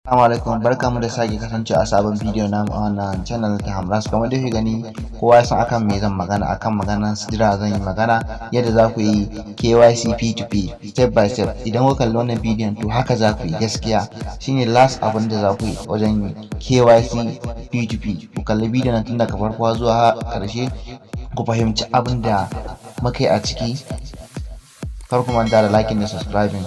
Assalamu alaikum, barkamu da sake kasancewa a sabon bidiyo na wannan channel ta Hamras. Kamar da kuke gani, kowa ya san akan me zan magana, akan maganar Sidra zan yi magana, yadda za ku yi KYC P2P step by step. Idan kuka kalli wannan bidiyon to haka za ku yi, gaskiya shine last abin da za ku yi wajen KYC P2P. Ku kalli bidiyon nan tun daga farko zuwa ƙarshe ku fahimci abin da muka yi a ciki. Kar ku manta da liking da subscribing.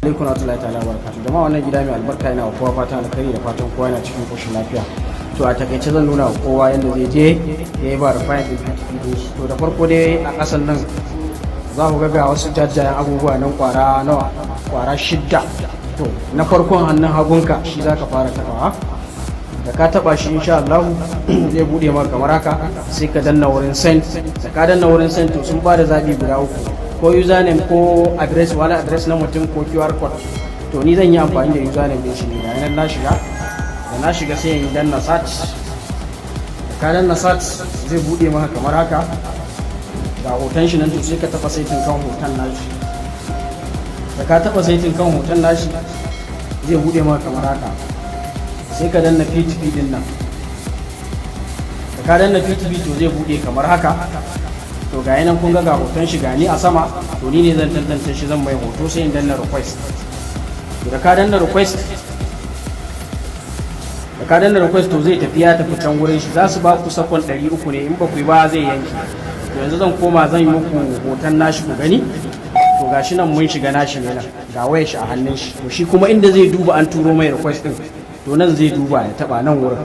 Alaikum warahmatullahi ta'ala barakatuh. Jama'a, wannan gida mai albarka yana wa kowa fatan alkhairi da fatan kowa yana cikin koshin lafiya. To a takaice zan nuna wa kowa yadda zai je ya yi ba refine din P2P. To da farko dai a ƙasan nan za ku ga wasu jajjayen abubuwa nan kwara nawa, kwara 6. To na farkon hannun hagunka shi za ka fara tabawa. Da ka taba shi insha Allah zai bude maka kamar haka, sai ka danna wurin send. Da ka danna wurin send to sun ba da zabi guda uku, ko username ko address, wani address na mutum ko QR code. To ni zan yi amfani da username din shi ne. Da nan na shiga, da na shiga sai in danna search. Da ka danna search zai bude maka kamar haka, ga hoton shi nan, to sai ka taba saitin kan hoton nashi. Da ka taba saitin kan hoton nashi zai bude maka kamar haka, sai ka danna P2P din nan. Da ka danna P2P to zai bude kamar haka. To ga yanan kun ga hoton shi gani a sama, to ni ne zan tantance shi, zan mai hoto sai in danna request. Da ka danna request, to zai tafi, ya tafi can wurin shi. Za su ba ku sakon 300 ne, in ba ku yi ba zai yanki. To yanzu zan koma zan yi muku hoton nashi ku gani. To gashi nan mun shiga nashi ne nan, ga wayar shi a hannun shi. To shi kuma inda zai duba an turo mai request din, to nan zai duba ya taba nan wurin.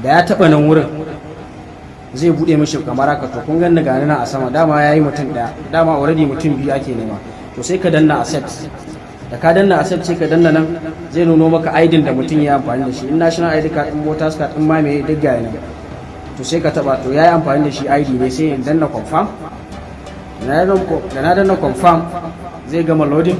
Da ya taba nan wurin zai bude mishi kamar haka. To kun ganni gani na a sama, dama yayi mutum daya, dama already mutum biyu ake nema. To sai ka danna accept. Da ka danna accept sai ka danna nan, zai nuno maka ID da mutum ya amfani da shi. In national ID card, in voters card, in ma me duk ga yana. To sai ka taba, to yayi amfani da shi ID ne, sai in danna confirm. Da na danna confirm zai gama loading.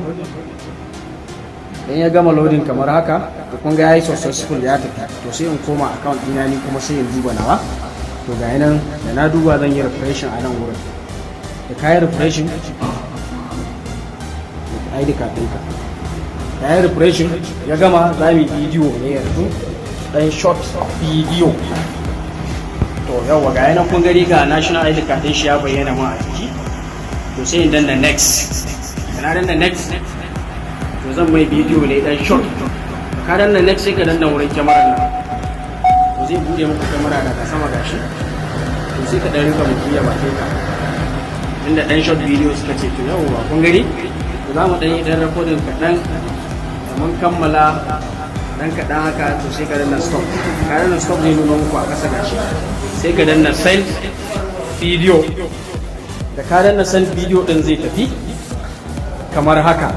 Dan ya gama loading kamar haka, to kun ga yayi successful, ya tafi. To sai in koma account dina ni kuma sai in duba nawa. To ga yanan da na duba zan yi refreshing a nan wurin. Da ka yi refreshing ID card ɗinka, da ya yi refreshing ya gama, za mu yi bidiyo ne yanzu, ɗan short bidiyo. To yawa ga yanan kun gani ga national ID card ɗin shi ya bayyana ma a jiki. To sai in danna next. Da na danna next to zan mai bidiyo ne ɗan short. Ka danna next sai ka danna wurin kyamarar nan, zai bude muku kamera daga sama gashi. To sai ka dan rika mutum ya bace ka, inda dan short video suka ce. To yawa kun gani, to za mu dan yi dan recording kaɗan, da mun kammala dan kaɗan haka. To sai ka danna stop. Ka danna stop zai nuna muku a ƙasa gashi, sai ka danna send video. Da ka danna send video din zai tafi kamar haka.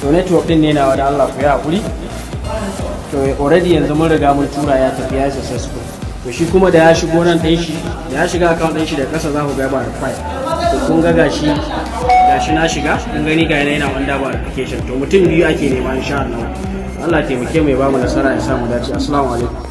To network din ne nawa, da Allah ku yi hakuri. To already yanzu mun riga mun tura, ya tafi, ya successful. To shi kuma da ya shigo nan ɗin shi, da ya shiga account ɗin shi da ƙasa za ku ga ba file. To kun ga gashi na shiga, kun gani ga yana wanda ba application. To mutum biyu ake nema insha Allah. Allah taimake mu ya ba mu nasara, ya samu dace. Assalamu alaikum.